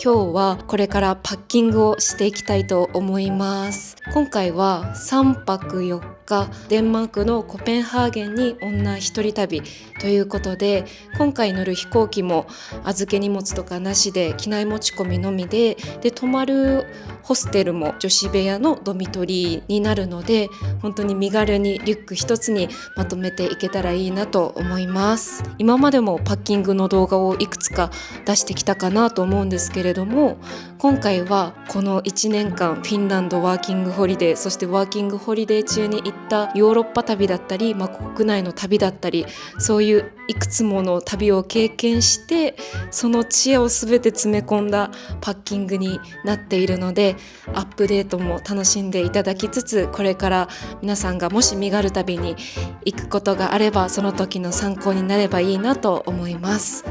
今日はこれからパッキングをしていきたいと思います。今回は3泊4日デンマークのコペンハーゲンに女一人旅ということで、今回乗る飛行機も預け荷物とかなしで機内持ち込みのみで、泊まるホステルも女子部屋のドミトリーになるので、本当に身軽にリュック一つにまとめていけたらいいなと思います。今までもパッキングの動画をいくつか出してきたかなと思うんですけれども、今回はこの1年間フィンランドワーキングホリデー、そしてワーキングホリデー中に行ったヨーロッパ旅だったり、国内の旅だったり、そういういくつもの旅を経験して、その知恵を全て詰め込んだパッキングになっているので、アップデートも楽しんでいただきつつ、これから皆さんがもし身軽旅に行くことがあれば、その時の参考になればいいなと思います。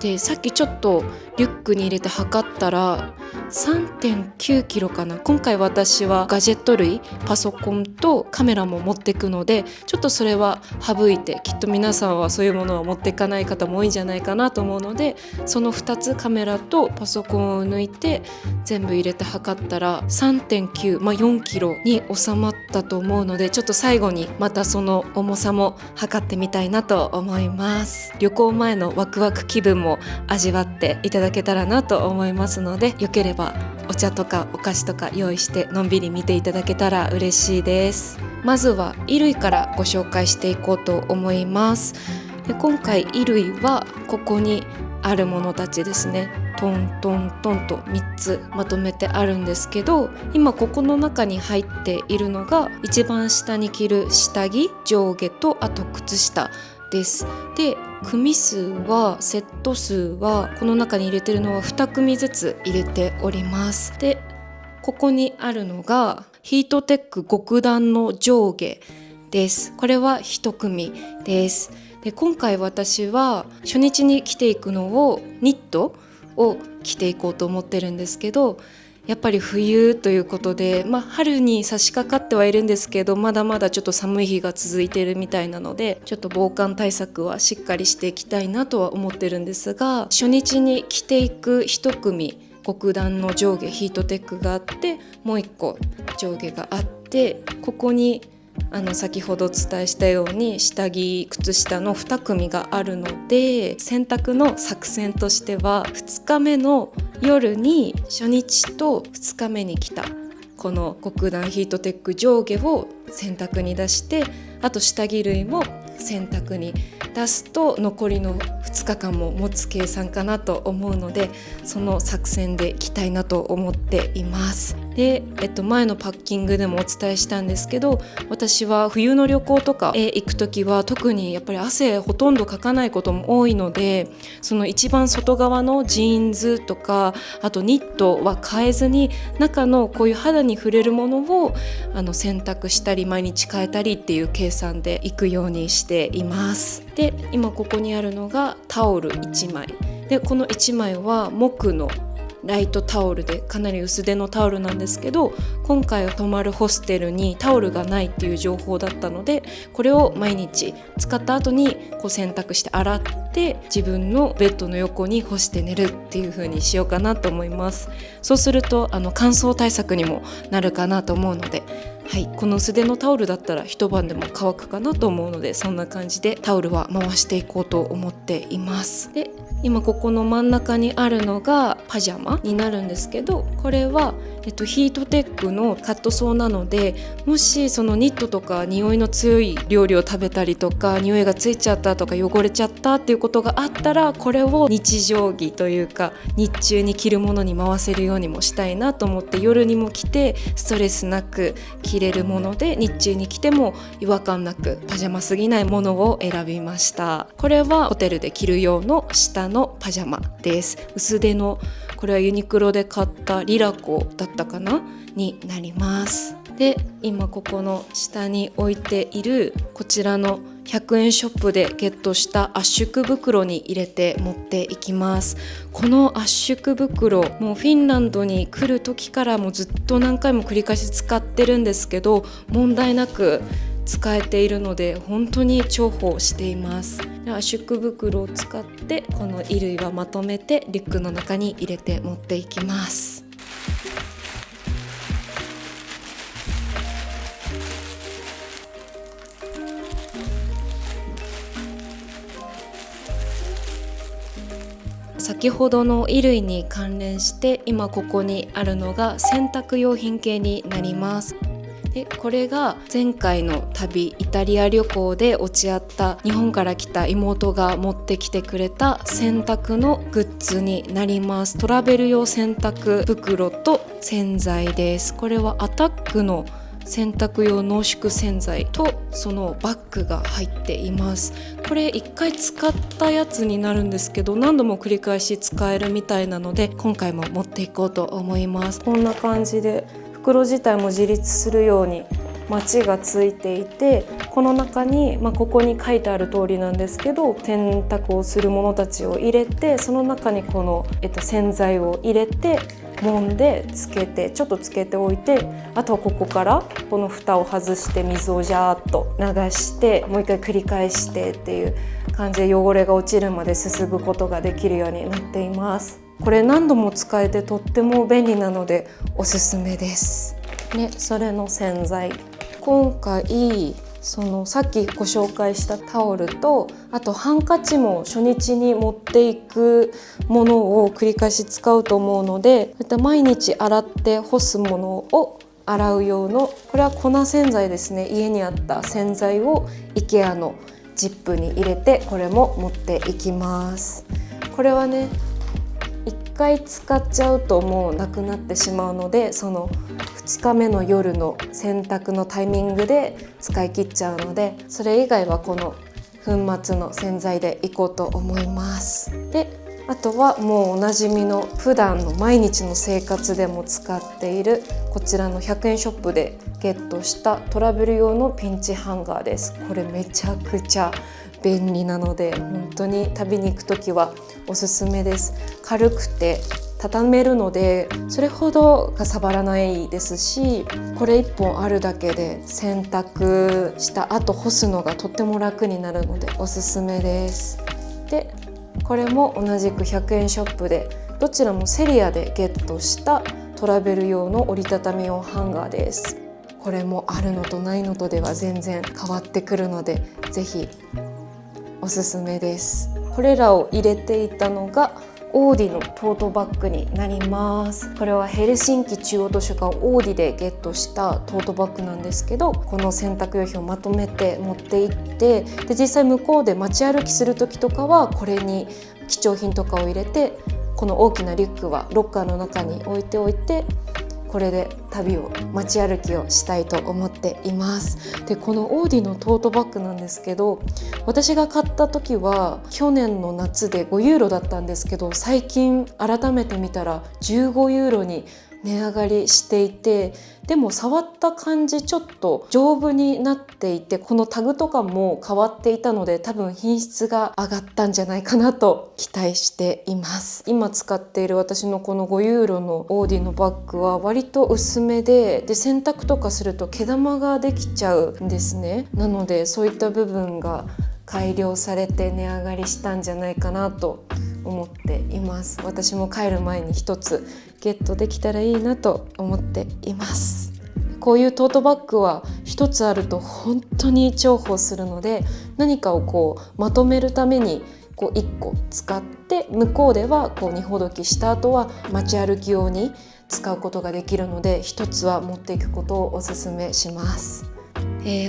で、さっきちょっとリュックに入れて測ったら 3.9 キロかな。今回私はガジェット類、パソコンとカメラも持っていくので、ちょっとそれは省いて、きっと皆さんはそういうものは持っていかない方も多いんじゃないかなと思うので、その2つカメラとパソコンを抜いて全部入れて測ったら 3.9、4キロに収まったと思うので、ちょっと最後にまたその重さも測ってみたいなと思います。旅行前のワクワク気分も味わっていただけたらなと思いますので、よければお茶とかお菓子とか用意してのんびり見ていただけたら嬉しいです。まずは衣類からご紹介していこうと思います。で、今回衣類はここにあるものたちですね。トントントンと3つまとめてあるんですけど、今ここの中に入っているのが一番下に着る下着、上下とあと靴下です。で、組数はセット数はこの中に入れてるのは2組ずつ入れております。で、ここにあるのがヒートテック極暖の上下です。これは1組です。で、今回私は初日に着ていくのをニットを着ていこうと思ってるんですけど、やっぱり冬ということで、春に差し掛かってはいるんですけど、まだまだちょっと寒い日が続いているみたいなので、ちょっと防寒対策はしっかりしていきたいなとは思ってるんですが、初日に着ていく一組極暖の上下ヒートテックがあって、もう一個上下があって、ここに先ほどお伝えしたように下着靴下の2組があるので、洗濯の作戦としては2日目の夜に初日と2日目に着たこの極暖ヒートテック上下を洗濯に出して、あと下着類も洗濯に出すと残りの2日間も持つ計算かなと思うので、その作戦で着たいなと思っています。で、前のパッキングでもお伝えしたんですけど、私は冬の旅行とかへ行くときは特にやっぱり汗ほとんどかかないことも多いので、その一番外側のジーンズとかあとニットは変えずに、中のこういう肌に触れるものを洗濯したり毎日変えたりっていう計算で行くようにしています。で、今ここにあるのがタオル1枚で、この1枚は木のライトタオルでかなり薄手のタオルなんですけど、今回泊まるホステルにタオルがないっていう情報だったので、これを毎日使った後に洗濯して洗って自分のベッドの横に干して寝るっていう風にしようかなと思います。そうすると乾燥対策にもなるかなと思うので、この薄手のタオルだったら一晩でも乾くかなと思うので、そんな感じでタオルは回していこうと思っています。で、今ここの真ん中にあるのがパジャマになるんですけど、これは、ヒートテックのカットソーなので、もしそのニットとか匂いの強い料理を食べたりとか、匂いがついちゃったとか汚れちゃったっていうことがあったら、これを日常着というか日中に着るものに回せるようにもしたいなと思って、夜にも着てストレスなく着れるもので、日中に着ても違和感なくパジャマすぎないものを選びました。これはホテルで着る用の下のパジャマです。薄手の、これはユニクロで買ったリラコだったかなになります。で、今ここの下に置いているこちらの100円ショップでゲットした圧縮袋に入れて持っていきます。この圧縮袋、もうフィンランドに来る時からもうずっと何回も繰り返し使ってるんですけど、問題なく使えているので本当に重宝しています。圧縮袋を使ってこの衣類はまとめてリュックの中に入れて持っていきます。先ほどの衣類に関連して今ここにあるのが洗濯用品系になります。でこれが前回の旅イタリア旅行で落ち合った日本から来た妹が持ってきてくれた洗濯のグッズになります。トラベル用洗濯袋と洗剤です。これはアタックの洗濯用濃縮洗剤とそのバッグが入っています。これ1回使ったやつになるんですけど、何度も繰り返し使えるみたいなので今回も持っていこうと思います。こんな感じで袋自体も自立するようにマチがついていて、この中に、ここに書いてある通りなんですけど、洗濯をするものたちを入れて、その中にこの、洗剤を入れて揉んでつけてちょっとつけておいて、あとはここからこの蓋を外して水をジャーッと流してもう一回繰り返してっていう感じで汚れが落ちるまですすぐことができるようになっています。これ何度も使えてとっても便利なのでおすすめですね。それの洗剤、今回さっきご紹介したタオルと、あとハンカチも初日に持っていくものを繰り返し使うと思うので、こういった毎日洗って干すものを洗う用の、これは粉洗剤ですね。家にあった洗剤を IKEA のジップに入れてこれも持っていきます。これはね、1回使っちゃうともうなくなってしまうので、その2日目の夜の洗濯のタイミングで使い切っちゃうので、それ以外はこの粉末の洗剤でいこうと思います。であとはもうおなじみの普段の毎日の生活でも使っているこちらの100円ショップでゲットしたトラベル用のピンチハンガーです。これめちゃくちゃ便利なので本当に旅に行くときはおすすめです。軽くて畳めるのでそれほどかさばらないですし、これ1本あるだけで洗濯した後干すのがとっても楽になるのでおすすめです。でこれも同じく100円ショップで、どちらもセリアでゲットしたトラベル用の折りたたみ用ハンガーです。これもあるのとないのとでは全然変わってくるのでぜひおすすめです。これらを入れていたのがオーディのトートバッグになります。これはヘルシンキ中央図書館オーディでゲットしたトートバッグなんですけど、この洗濯用品をまとめて持って行って、で実際向こうで街歩きする時とかはこれに貴重品とかを入れて、この大きなリュックはロッカーの中に置いておいて、これで街歩きをしたいと思っています。でこのオーディのトートバッグなんですけど、私が買った時は去年の夏で5ユーロだったんですけど、最近改めて見たら15ユーロに値上がりしていて、でも触った感じちょっと丈夫になっていて、このタグとかも変わっていたので多分品質が上がったんじゃないかなと期待しています。今使っている私のこの5ユーロのオーディのバッグは割と薄めで、洗濯とかすると毛玉ができちゃうんですね。なのでそういった部分が改良されて値上がりしたんじゃないかなと思っています。私も帰る前に一つゲットできたらいいなと思っています。こういうトートバッグは一つあると本当に重宝するので、何かをまとめるために1個使って、向こうでは荷ほどきした後は街歩き用に使うことができるので、一つは持っていくことをおすすめします。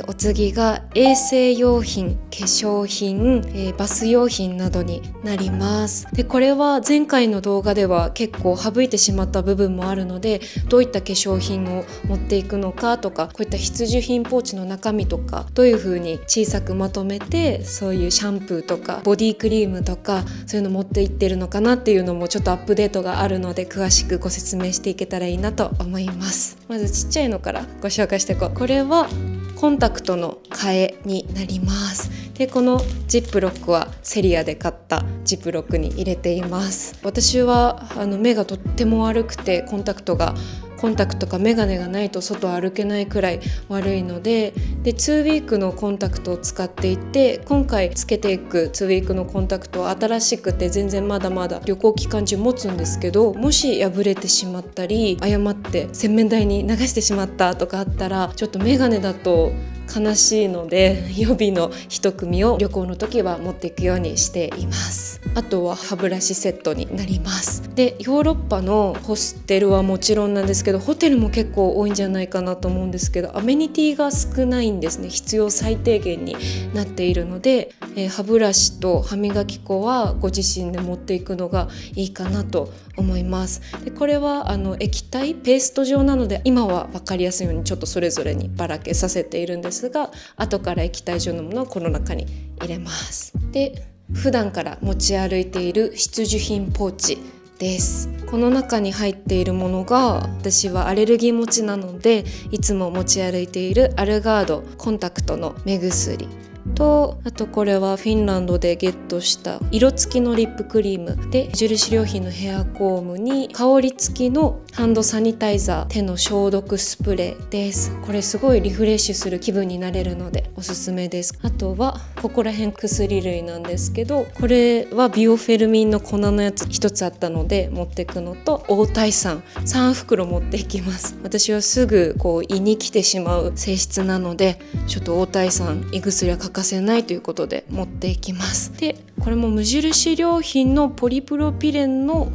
お次が衛生用品、化粧品、バス用品などになります。でこれは前回の動画では結構省いてしまった部分もあるので、どういった化粧品を持っていくのかとか、こういった必需品ポーチの中身とかどういう風に小さくまとめて、そういうシャンプーとかボディクリームとかそういうの持っていってるのかなっていうのもちょっとアップデートがあるので、詳しくご説明していけたらいいなと思います。まずちっちゃいのからご紹介していこう。これはコンタクトの替えになります。でこのジップロックはセリアで買ったジップロックに入れています。私は目がとっても悪くてコンタクトがコンタクトかメガネがないと外歩けないくらい悪いので、2ウィークのコンタクトを使っていて、今回つけていく2ウィークのコンタクトは新しくて全然まだまだ旅行期間中持つんですけど、もし破れてしまったり誤って洗面台に流してしまったとかあったら、ちょっとメガネだと悲しいので、予備の一組を旅行の時は持っていくようにしています。あとは歯ブラシセットになります。で、ヨーロッパのホステルはもちろんなんですけど、ホテルも結構多いんじゃないかなと思うんですけど、アメニティが少ないんですね。必要最低限になっているので、歯ブラシと歯磨き粉はご自身で持っていくのがいいかなと思います。で、これは液体ペースト状なので、今は分かりやすいようにちょっとそれぞれにばらけさせているんですが、後から液体状のものをこの中に入れます。で、普段から持ち歩いている必需品ポーチです。この中に入っているものが、私はアレルギー持ちなのでいつも持ち歩いているアルガードコンタクトの目薬と、あとこれはフィンランドでゲットした色付きのリップクリームで、無印良品のヘアコームに香り付きのハンドサニタイザー、手の消毒スプレーです。これすごいリフレッシュする気分になれるのでおすすめです。あとはここら辺薬類なんですけど、これはビオフェルミンの粉のやつ一つあったので持っていくのと、黄体酸3袋持っていきます。私はすぐ胃に来てしまう性質なので、ちょっと黄体酸胃薬は欠かせないということで持っていきます。で、これも無印良品のポリプロピレンの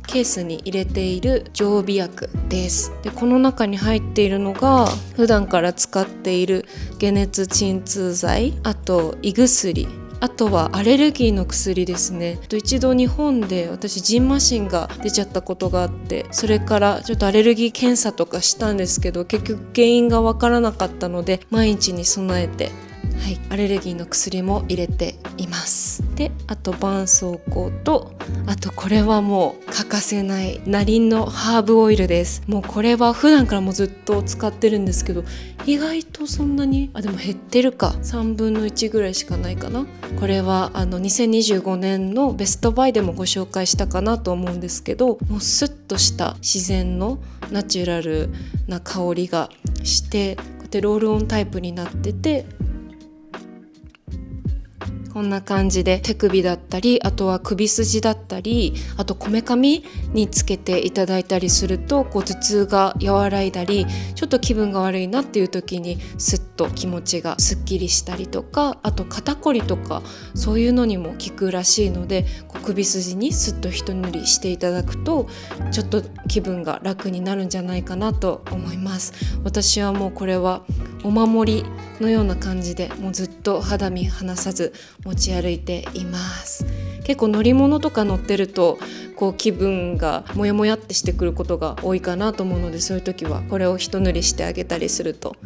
ケースに入れている常備薬です。で、この中に入っているのが普段から使っている解熱鎮痛剤、あと胃薬、あとはアレルギーの薬ですね。一度日本で私ジンマシンが出ちゃったことがあって、それからちょっとアレルギー検査とかしたんですけど、結局原因がわからなかったので、毎日に備えてアレルギーの薬も入れています。で、あと絆創膏と、あとこれはもう欠かせないナリンのハーブオイルです。もうこれは普段からもずっと使ってるんですけど、意外とそんなにでも減ってるか、3分の1ぐらいしかないかな。これは2025年のベストバイでもご紹介したかなと思うんですけど、もうスッとした自然のナチュラルな香りがして、こうやってロールオンタイプになってて、こんな感じで手首だったり、あとは首筋だったり、あとこめかみにつけていただいたりすると、頭痛が和らいだり、ちょっと気分が悪いなっていう時にスッと気持ちがすっきりしたりとか、あと肩こりとかそういうのにも効くらしいので、首筋にスッと一塗りしていただくとちょっと気分が楽になるんじゃないかなと思います。私はもうこれはお守りのような感じで、もうずっと肌身離さず持ち歩いています。結構乗り物とか乗ってると気分がモヤモヤってしてくることが多いかなと思うので、そういう時はこれを一塗りしてあげたりすると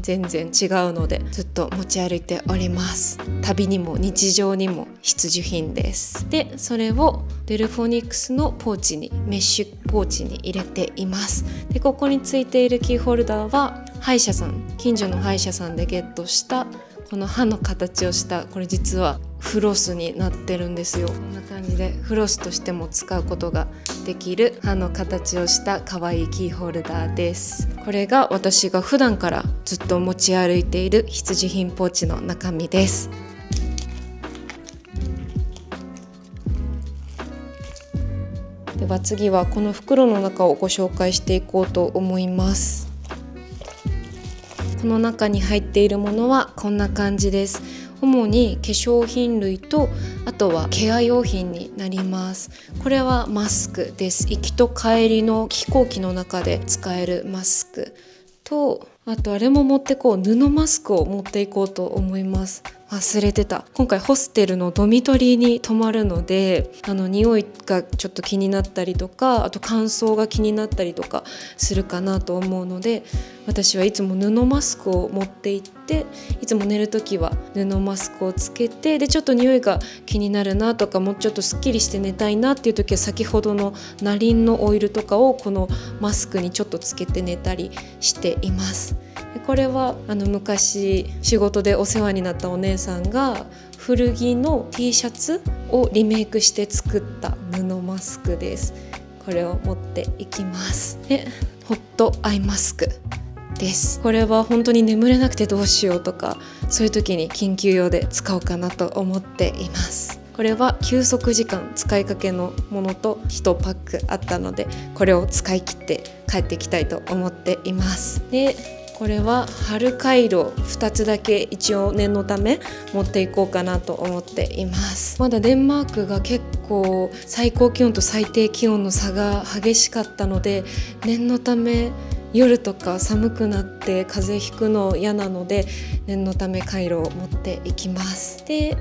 全然違うので、ずっと持ち歩いております。旅にも日常にも必需品です。で、それをデルフォニクスのポーチに、メッシュポーチに入れています。で、ここについているキーホルダーは近所の歯医者さんでゲットしたこの歯の形をした、これ実はフロスになってるんですよ。こんな感じでフロスとしても使うことができる歯の形をした可愛いキーホルダーです。これが私が普段からずっと持ち歩いている必需品ポーチの中身です。では次はこの袋の中をご紹介していこうと思います。この中に入っているものはこんな感じです。主に化粧品類と、あとはケア用品になります。これはマスクです。行きと帰りの飛行機の中で使えるマスクと、あとあれも持って布マスクを持っていこうと思います。忘れてた。今回ホステルのドミトリーに泊まるので、匂いがちょっと気になったりとか、あと乾燥が気になったりとかするかなと思うので、私はいつも布マスクを持って行って、いつも寝るときは布マスクをつけて、でちょっと匂いが気になるなとか、もうちょっとすっきりして寝たいなっていうときは、先ほどのナリンのオイルとかをこのマスクにちょっとつけて寝たりしています。これは昔仕事でお世話になったお姉さんが古着の T シャツをリメイクして作った布マスクです。これを持っていきます。で、ホットアイマスクです。これは本当に眠れなくてどうしようとか、そういう時に緊急用で使おうかなと思っています。これは休息時間使いかけのものと1パックあったので、これを使い切って帰ってきたいと思っています。でこれは春カイロ2つだけ一応念のため持っていこうかなと思っています。まだデンマークが結構最高気温と最低気温の差が激しかったので、念のため夜とか寒くなって風邪ひくの嫌なので、念のためカイロを持っていきます。で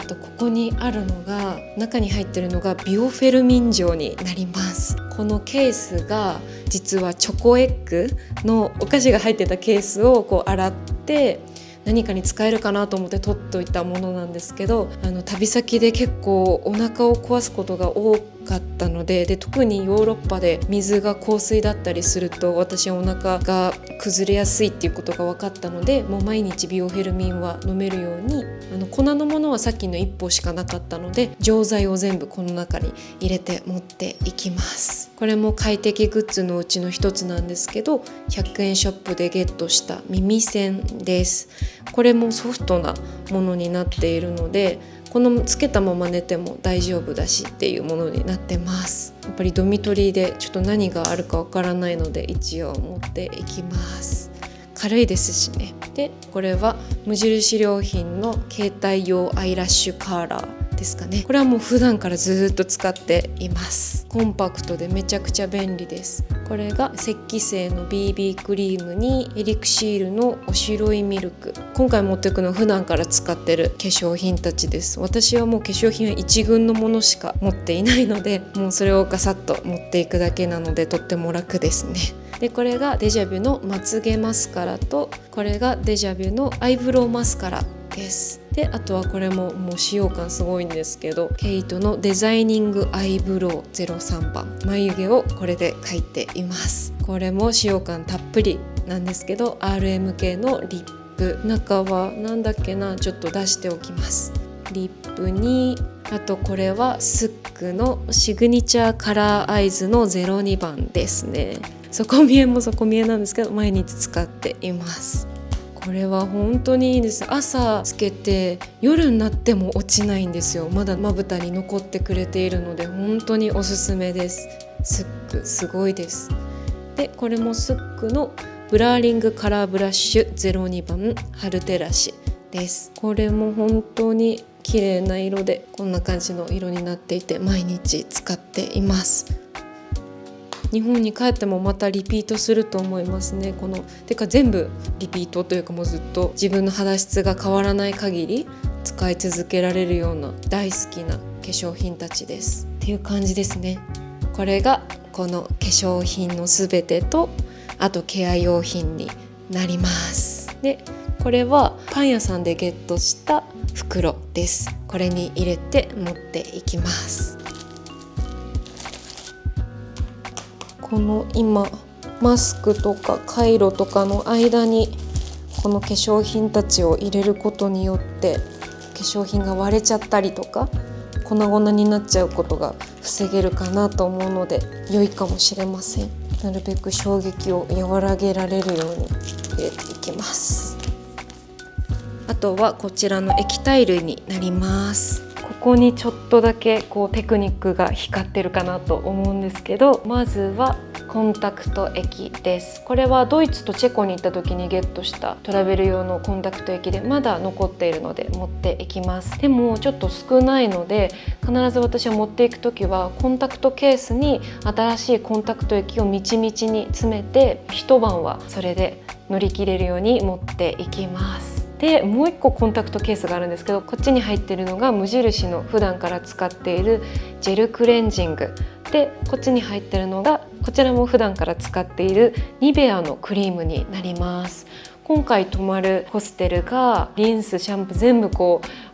ここにあるのが、中に入ってるのがビオフェルミン錠になります。このケースが実はチョコエッグのお菓子が入ってたケースをこう洗って何かに使えるかなと思って取っといたものなんですけど、旅先で結構お腹を壊すことが多かったので、特にヨーロッパで水が硬水だったりすると私はお腹が崩れやすいっていうことが分かったので、もう毎日ビオフェルミンは飲めるように、粉のものはさっきの1本しかなかったので、錠剤を全部この中に入れて持っていきます。これも快適グッズのうちの一つなんですけど、100円ショップでゲットした耳栓です。これもソフトなものになっているので、このつけたまま寝ても大丈夫だしっていうものになってます。やっぱりドミトリーでちょっと何があるかわからないので一応持っていきます。軽いですしね。でこれは無印良品の携帯用アイラッシュカーラーですかね。これはもう普段からずっと使っています。コンパクトでめちゃくちゃ便利です。これが石器製の BB クリームにエリクシールのおしろいミルク。今回持っていくのは普段から使ってる化粧品たちです。私はもう化粧品は一群のものしか持っていないので、もうそれをガサッと持っていくだけなのでとっても楽ですね。でこれがデジャビュのまつげマスカラと、これがデジャビュのアイブロウマスカラです。であとはこれもう使用感すごいんですけど、ケイトのデザイニングアイブロウ03番眉毛をこれで描いています。これも使用感たっぷりなんですけど、 RMK のリップ、中はなんだっけな、ちょっと出しておきます。リップに、あとこれはスックのシグニチャーカラーアイズの02番ですね。底見えも底見えなんですけど、毎日使っています。これは本当にいいです。朝つけて夜になっても落ちないんですよ。まだまぶたに残ってくれているので本当におすすめです。スックすごいです。でこれもスックのブラーリングカラーブラッシュ02番春照らしです。これも本当に綺麗な色で、こんな感じの色になっていて毎日使っています。日本に帰ってもまたリピートすると思いますね。てか全部リピートというか、もうずっと自分の肌質が変わらない限り使い続けられるような大好きな化粧品たちですっていう感じですね。これがこの化粧品のすべてと、あとケア用品になります。でこれはパン屋さんでゲットした袋です。これに入れて持っていきます。この今マスクとかカイロとかの間にこの化粧品たちを入れることによって化粧品が割れちゃったりとか粉々になっちゃうことが防げるかなと思うので良いかもしれません。なるべく衝撃を和らげられるように入れていきます。あとはこちらの液体類になります。ここにちょっとだけテクニックが光ってるかなと思うんですけど、まずはコンタクト液です。これはドイツとチェコに行った時にゲットしたトラベル用のコンタクト液で、まだ残っているので持っていきます。でもちょっと少ないので、必ず私は持っていく時はコンタクトケースに新しいコンタクト液をみちみちに詰めて、一晩はそれで乗り切れるように持っていきます。でもう一個コンタクトケースがあるんですけど、こっちに入っているのが無印の普段から使っているジェルクレンジングで、こっちに入っているのがこちらも普段から使っているニベアのクリームになります。今回泊まるホステルがリンスシャンプー全部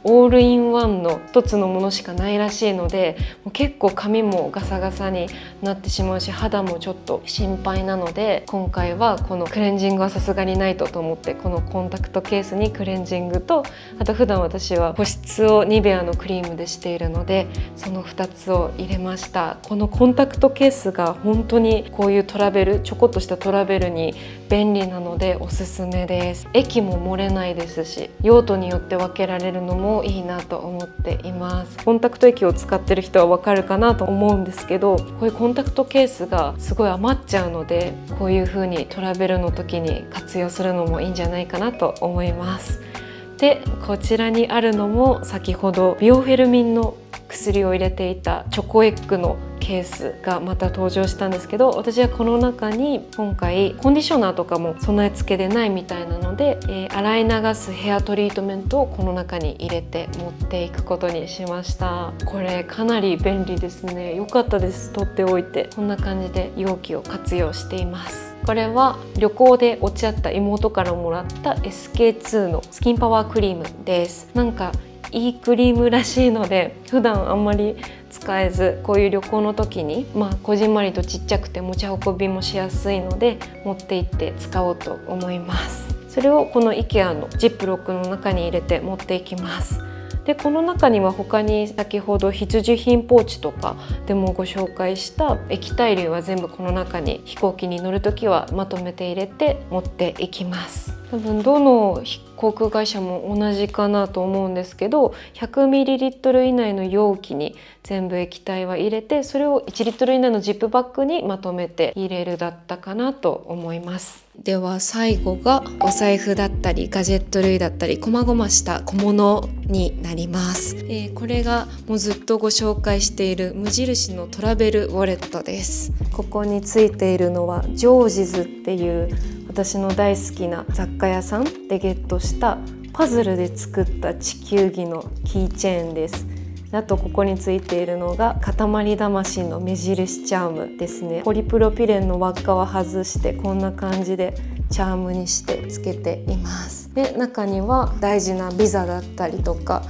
オールインワンの一つのものしかないらしいので、もう結構髪もガサガサになってしまうし、肌もちょっと心配なので、今回はこのクレンジングはさすがにないと思って、このコンタクトケースにクレンジングと、あと普段私は保湿をニベアのクリームでしているので、その2つを入れました。このコンタクトケースが本当にこういうトラベル、ちょこっとしたトラベルに便利なのでおすすめです。液も漏れないですし、用途によって分けられるのもいいなと思っています。コンタクト液を使ってる人は分かるかなと思うんですけど、こういうコンタクトケースがすごい余っちゃうので、こういう風にトラベルの時に活用するのもいいんじゃないかなと思います。で、こちらにあるのも先ほどビオフェルミンの薬を入れていたチョコエッグのケースがまた登場したんですけど、私はこの中に今回コンディショナーとかも備え付けでないみたいなので、洗い流すヘアトリートメントをこの中に入れて持っていくことにしました。これかなり便利ですね。良かったです。取っておいてこんな感じで容器を活用しています。これは旅行で落ち合った妹からもらった SK2 のスキンパワークリームです。なんかいいクリームらしいので、普段あんまり使えず、こういう旅行の時にこじんまりとちっちゃくて持ち運びもしやすいので持って行って使おうと思います。それをこの IKEA のジップロックの中に入れて持っていきます。で、この中には他に先ほど必需品ポーチとかでもご紹介した液体類は全部この中に飛行機に乗るときはまとめて入れて持っていきます。多分どの航空会社も同じかなと思うんですけど、100ml 以内の容器に全部液体は入れて、それを1リットル以内のジップバッグにまとめて入れるだったかなと思います。では最後がお財布だったりガジェット類だったり細々した小物になります。これがもうずっとご紹介している無印のトラベルウォレットです。ここについているのはジョージズっていう私の大好きな雑貨屋さんでゲットしたパズルで作った地球儀のキーチェーンです。あとここについているのが塊魂の目印チャームですね。ポリプロピレンの輪っかは外してこんな感じでチャームにしてつけています。で、中には大事なビザだったりとか、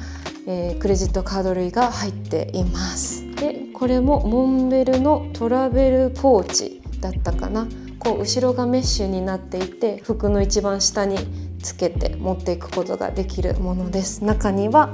クレジットカード類が入っています。で、これもモンベルのトラベルポーチだったかな。こう後ろがメッシュになっていて、服の一番下につけて持っていくことができるものです。中には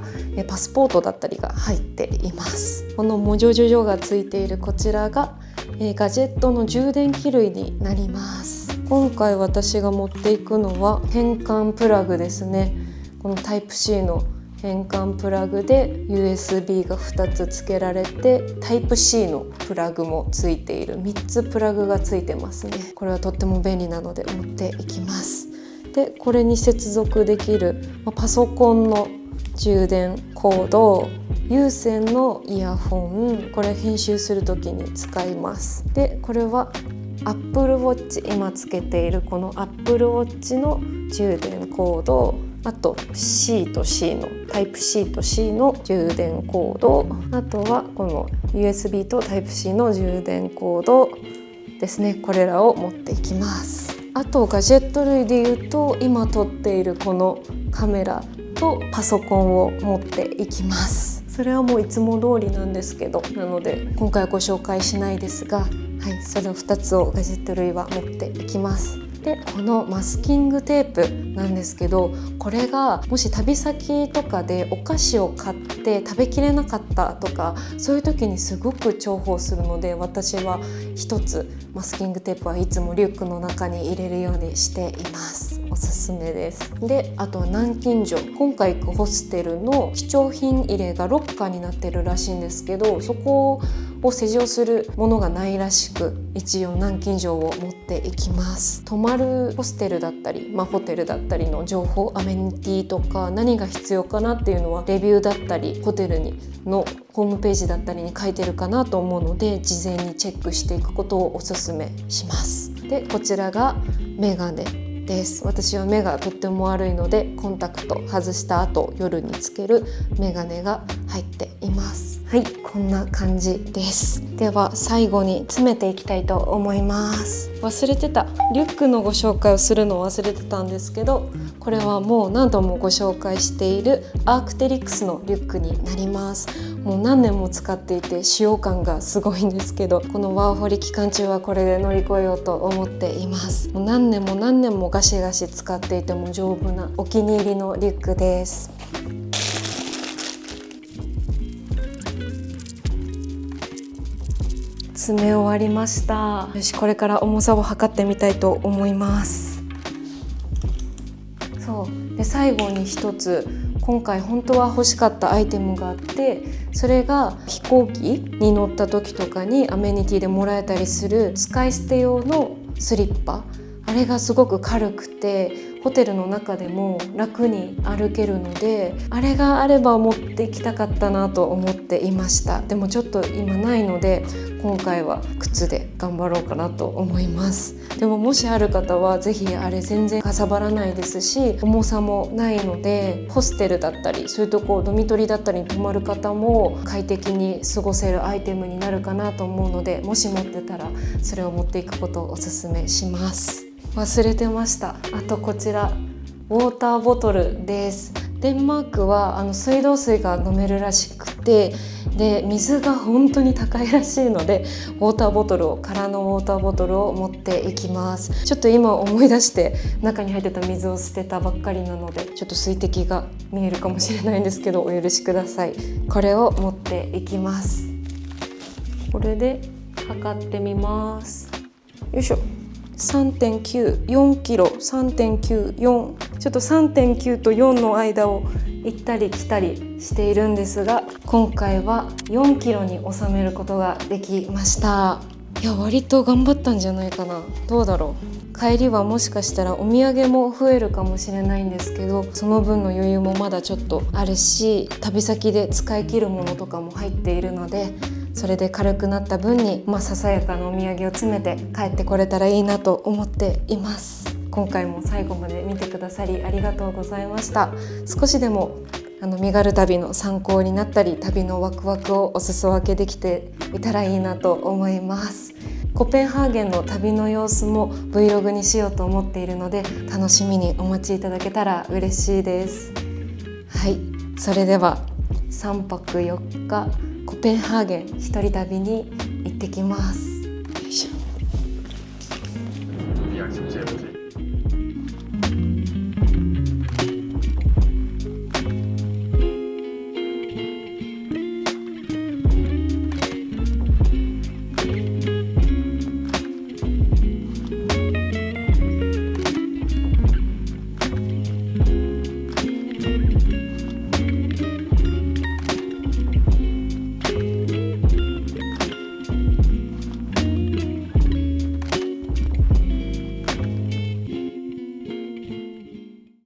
パスポートだったりが入っています。このモジョジョジョがついているこちらがガジェットの充電器類になります。今回私が持っていくのは変換プラグですね。このタイプ C の変換プラグで USB が2つ付けられて、タイプ C のプラグもついている3つプラグがついてますね。これはとっても便利なので持っていきます。で、これに接続できるパソコンの充電コード、有線のイヤホン、これ編集する時に使います。で、これは Apple Watch、今つけているこの Apple Watch の充電コード、あと C と C のタイプ C と C の充電コード、あとはこの USB とタイプ C の充電コードですね。これらを持っていきます。あとガジェット類でいうと、今撮っているこのカメラとパソコンを持っていきます。それはもういつも通りなんですけど、なので今回はご紹介しないですが、その2つをガジェット類は持っていきます。で、このマスキングテープなんですけど、これがもし旅先とかでお菓子を買って食べきれなかったとか、そういう時にすごく重宝するので、私は一つマスキングテープはいつもリュックの中に入れるようにしています。おすすめです。で、あとは南京錠、今回行くホステルの貴重品入れがロッカーになってるらしいんですけど、そこを施錠するものがないらしく、一応南京錠を持っていきます。泊まるホステルだったり、ホテルだったりの情報、アメニティとか何が必要かなっていうのはレビューだったりホテルのホームページだったりに書いてるかなと思うので、事前にチェックしていくことをおすすめします。で、こちらがメガネです。私は目がとっても悪いので、コンタクト外した後夜につけるメガネが入っています。はい、こんな感じです。では最後に詰めていきたいと思います。忘れてた、リュックのご紹介をするのを忘れてたんですけど、これはもう何度もご紹介しているアークテリックスのリュックになります。もう何年も使っていて使用感がすごいんですけど、このワーホリ期間中はこれで乗り越えようと思っています。もう何年もガシガシ使っていても丈夫なお気に入りのリュックです。詰め終わりました。よし、これから重さを測ってみたいと思います。そうで、最後に一つ今回本当は欲しかったアイテムがあって、それが飛行機に乗った時とかにアメニティでもらえたりする使い捨て用のスリッパ。あれがすごく軽くてホテルの中でも楽に歩けるので、あれがあれば持ってきたかったなと思っていました。でもちょっと今ないので、今回は靴で頑張ろうかなと思います。でももしある方はぜひ、あれ全然かさばらないですし重さもないので、ホステルだったりそういうとこドミトリーだったりに泊まる方も快適に過ごせるアイテムになるかなと思うので、もし持ってたらそれを持っていくことをおすすめします。忘れてました。あとこちらウォーターボトルです。デンマークは水道水が飲めるらしくて、で水が本当に高いらしいので、ウォーターボトルを空のウォーターボトルを持っていきます。ちょっと今思い出して中に入ってた水を捨てたばっかりなので、ちょっと水滴が見えるかもしれないんですけどお許しください。これを持っていきます。これで測ってみます。よいしょ。3.9、4キロ、3.9、4。ちょっと 3.9 と4の間を行ったり来たりしているんですが、今回は4キロに収めることができました。いや、割と頑張ったんじゃないかな。どうだろう。帰りはもしかしたらお土産も増えるかもしれないんですけど、その分の余裕もまだちょっとあるし、旅先で使い切るものとかも入っているので、それで軽くなった分に、ささやかなお土産を詰めて帰ってこれたらいいなと思っています。今回も最後まで見てくださりありがとうございました。少しでも身軽旅の参考になったり、旅のワクワクをお裾分けできていたらいいなと思います。コペンハーゲンの旅の様子も Vlog にしようと思っているので、楽しみにお待ちいただけたら嬉しいです。はい、それでは3泊4日コペンハーゲン一人旅に行ってきます。よいしょ。